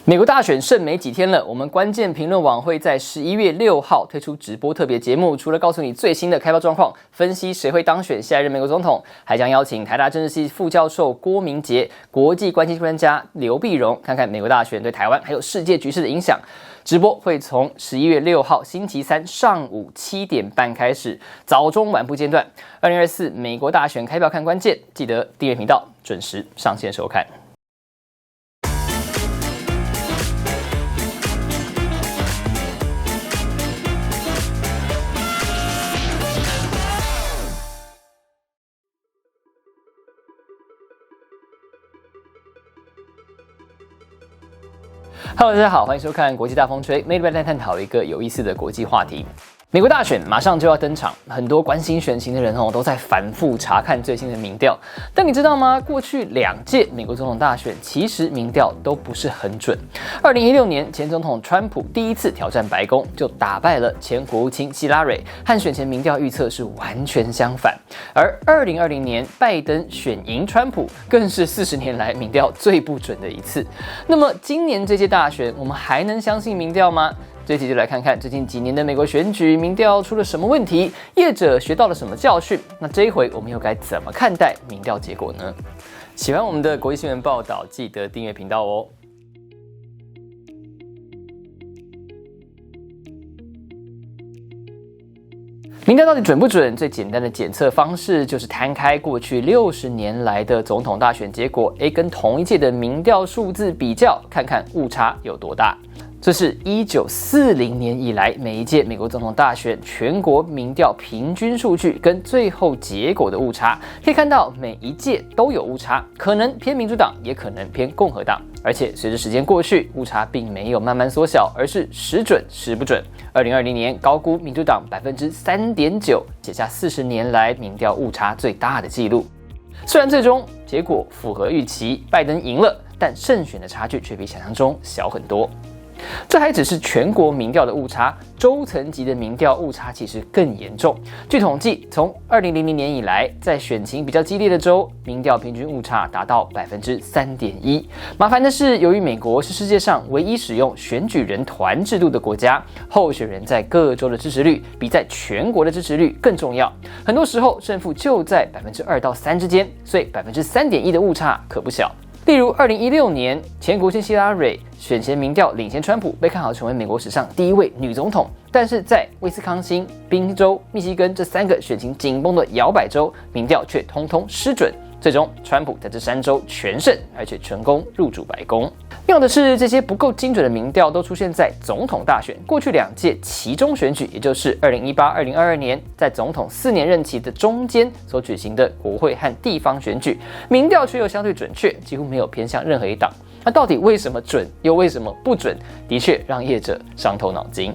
美国大选剩没几天了，我们关键评论网会在11月6号推出直播特别节目，除了告诉你最新的开票状况，分析谁会当选下一任美国总统，还将邀请台大政治系副教授郭明杰、国际关系专家刘碧荣，看看美国大选对台湾还有世界局势的影响。直播会从11月6号星期三上午7点半开始，早中晚不间断。2024美国大选开票看关键，记得订阅频道，准时上线收看。Hello， 大家好，欢迎收看国际大风吹，每礼拜来探讨一个有意思的国际话题。美国大选马上就要登场，很多关心选情的人都在反复查看最新的民调。但你知道吗？过去2届美国总统大选，其实民调都不是很准。2016年，前总统川普第一次挑战白宫，就打败了前国务卿希拉蕊，和选前民调预测是完全相反。而2020年，拜登选赢川普，更是40年来民调最不准的一次。那么今年这届大选，我们还能相信民调吗？这期就来看看最近几年的美国选举民调出了什么问题，业者学到了什么教训。那这一回我们又该怎么看待民调结果呢？喜欢我们的国际新闻报道，记得订阅频道哦。民调到底准不准？最简单的检测方式就是摊开过去60年来的总统大选结果，跟同一届的民调数字比较，看看误差有多大。这是1940年以来每一届美国总统大选全国民调平均数据跟最后结果的误差，可以看到每一届都有误差，可能偏民主党，也可能偏共和党。而且随着时间过去，误差并没有慢慢缩小，而是时准时不准。2020年高估民主党3.9%，写下40年来民调误差最大的纪录。虽然最终结果符合预期，拜登赢了，但胜选的差距却比想象中小很多。这还只是全国民调的误差，州层级的民调误差其实更严重。据统计，从2000年以来，在选情比较激烈的州，民调平均误差达到3.1%。麻烦的是，由于美国是世界上唯一使用选举人团制度的国家，候选人在各州的支持率比在全国的支持率更重要。很多时候，胜负就在2%到3%之间，所以3.1%的误差可不小。例如2016年，前国务卿希拉蕊选前民调领先川普，被看好成为美国史上第一位女总统。但是在威斯康星、宾州、密西根这3个选情紧绷的摇摆州，民调却通通失准。最终，川普在这3州全胜，而且成功入主白宫。妙的是，这些不够精准的民调都出现在总统大选过去2届期中选举，也就是2018、2022年，在总统4年任期的中间所举行的国会和地方选举，民调却又相对准确，几乎没有偏向任何一党。那到底为什么准，又为什么不准？的确让业者伤透脑筋。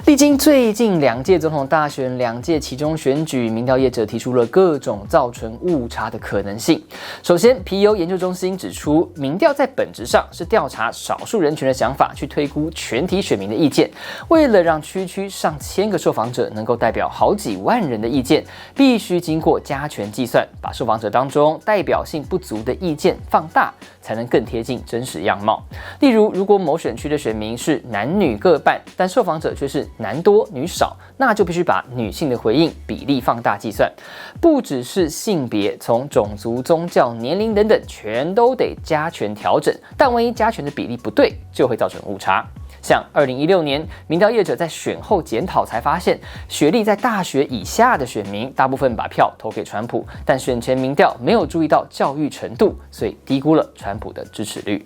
历经最近2届总统大选、2届期中选举，民调业者提出了各种造成误差的可能性。首先，皮尤研究中心指出，民调在本质上是调查少数人群的想法，去推估全体选民的意见。为了让区上千个受访者能够代表好几万人的意见，必须经过加权计算，把受访者当中代表性不足的意见放大，才能更贴近真实样貌。例如，如果某选区的选民是男女各半，但受访者却是男多女少，那就必须把女性的回应比例放大计算。不只是性别，从种族、宗教、年龄等等，全都得加权调整。但万一加权的比例不对，就会造成误差。像2016年，民调业者在选后检讨才发现，学历在大学以下的选民大部分把票投给川普，但选前民调没有注意到教育程度，所以低估了川普的支持率。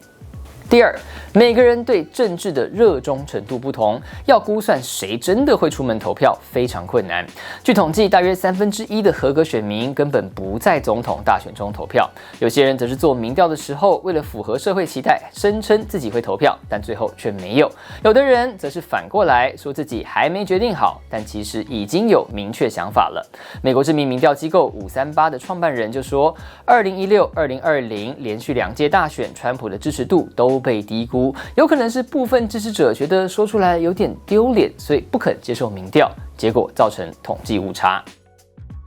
第二，每个人对政治的热衷程度不同，要估算谁真的会出门投票非常困难。据统计，大约1/3的合格选民根本不在总统大选中投票。有些人则是做民调的时候，为了符合社会期待，声称自己会投票，但最后却没有。有的人则是反过来说自己还没决定好，但其实已经有明确想法了。美国知名民调机构538的创办人就说，2016、2020连续2届大选，川普的支持度都被低估，有可能是部分支持者觉得说出来有点丢脸，所以不肯接受民调，结果造成统计误差。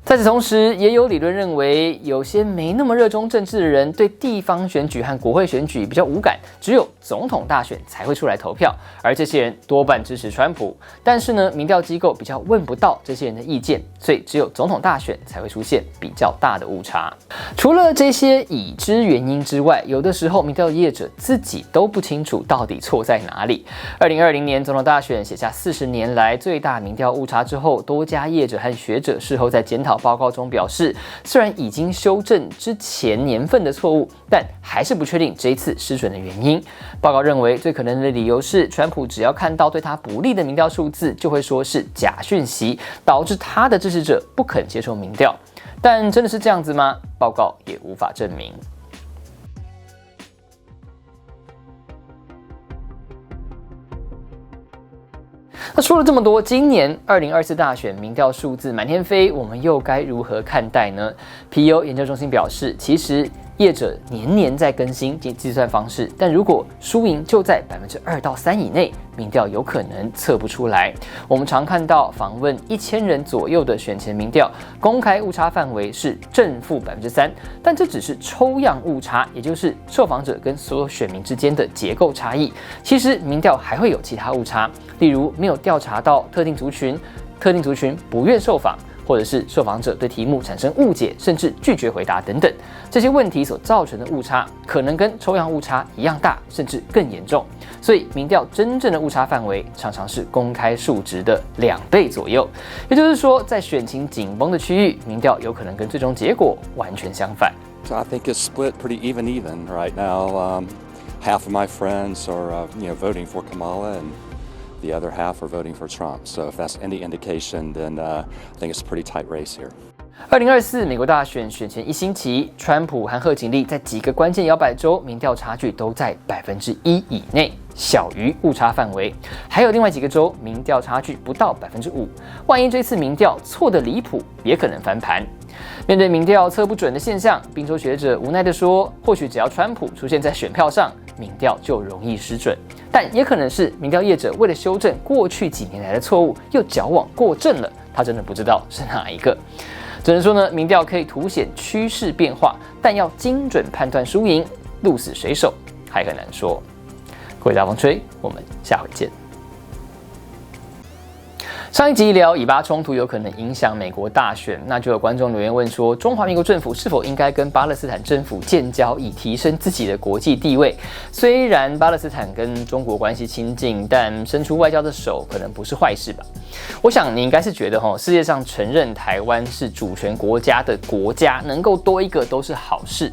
在此同时，也有理论认为，有些没那么热衷政治的人对地方选举和国会选举比较无感，只有总统大选才会出来投票，而这些人多半支持川普。但是呢，民调机构比较问不到这些人的意见，所以只有总统大选才会出现比较大的误差。除了这些已知原因之外，有的时候民调业者自己都不清楚到底错在哪里。2020年总统大选写下40年来最大民调误差之后，多家业者和学者事后在检讨报告中表示，虽然已经修正之前年份的错误，但还是不确定这一次失准的原因。报告认为，最可能的理由是，川普只要看到对他不利的民调数字，就会说是假讯息，导致他的支持者不肯接受民调。但真的是这样子吗？报告也无法证明。那说了这么多，今年2024大选民调数字满天飞，我们又该如何看待呢？皮尤研究中心表示，其实业者年年在更新计算方式，但如果输赢就在2%到3%以内，民调有可能测不出来。我们常看到访问1000人左右的选前民调，公开误差范围是正负3%，但这只是抽样误差，也就是受访者跟所有选民之间的结构差异。其实民调还会有其他误差，例如没有调查到特定族群不愿受访，或者是受访者对题目产生误解，甚至拒绝回答等等，这些问题所造成的误差可能跟抽样误差一样大，甚至更严重。所以民调真正的误差范围常常是公开数值的2倍左右。也就是说，在选情紧绷的区域，民调有可能跟最终结果完全相反。So I think it's split pretty even right now. Half of my friends are voting for Kamala and the other half are voting for Trump. So if that's any indication, then I think it's a pretty tight race here. 2024美国大选选前1星期，川普和贺锦丽在几个关键摇摆州民调差距都在1%以内，小于误差范围。还有另外几个州民调差距不到5%。万一这次民调错得离谱，也可能翻盘。面对民调测不准的现象，宾州学者无奈地说，或许只要川普出现在选票上，民调就容易失准。但也可能是民调业者为了修正过去几年来的错误，又矫枉过正了。他真的不知道是哪一个。只能说呢，民调可以凸显趋势变化，但要精准判断输赢，鹿死谁手还很难说。各位大风吹，我们下回见。上一集聊以巴冲突有可能影响美国大选，那就有观众留言问说，中华民国政府是否应该跟巴勒斯坦政府建交，以提升自己的国际地位？虽然巴勒斯坦跟中国关系亲近，但伸出外交的手可能不是坏事吧？我想你应该是觉得，世界上承认台湾是主权国家的国家，能够多一个都是好事。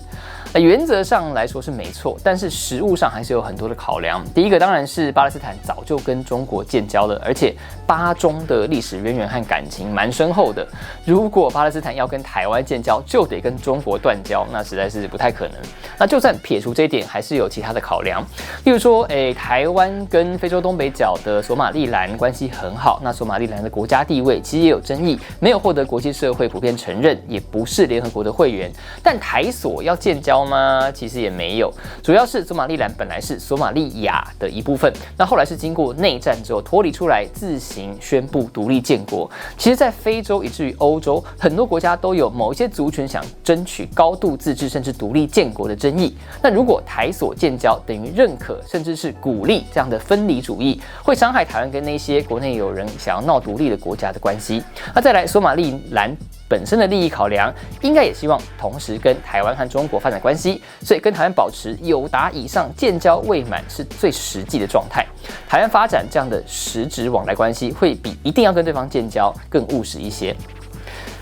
原则上来说是没错，但是实务上还是有很多的考量。第一个当然是巴勒斯坦早就跟中国建交了，而且巴中的历史渊源和感情蛮深厚的。如果巴勒斯坦要跟台湾建交，就得跟中国断交，那实在是不太可能。那就算撇除这一点，还是有其他的考量。例如说，台湾跟非洲东北角的索马利兰关系很好，那索马利兰的国家地位其实也有争议，没有获得国际社会普遍承认，也不是联合国的会员。但台索要建交吗？其实也没有，主要是索马利兰本来是索马利亚的一部分，那后来是经过内战之后脱离出来，自行宣布独立建国。其实，在非洲以至于欧洲，很多国家都有某一些族群想争取高度自治甚至独立建国的争议。那如果台索建交等于认可甚至是鼓励这样的分离主义，会伤害台湾跟那些国内有人想要闹独立的国家的关系。那再来，索马利兰本身的利益考量，应该也希望同时跟台湾和中国发展关系，所以跟台湾保持友达以上建交未满是最实际的状态。台湾发展这样的实质往来关系，会比一定要跟对方建交更务实一些。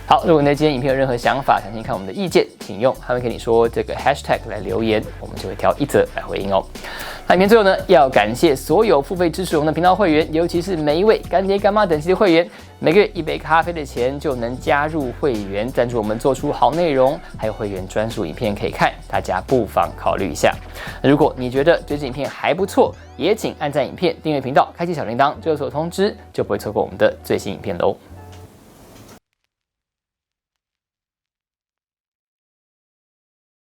好，如果你对今天影片有任何想法，想听看我们的意见，请用他们跟你说这个 hashtag 来留言，我们就会挑一则来回应哦。那影片最后呢，要感谢所有付费支持我们的频道会员，尤其是每一位干爹干妈等级的会员，每个月1杯咖啡的钱就能加入会员，赞助我们做出好内容，还有会员专属影片可以看，大家不妨考虑一下。如果你觉得这支影片还不错，也请按赞影片、订阅频道、开启小铃铛，就有所通知，就不会错过我们的最新影片喽。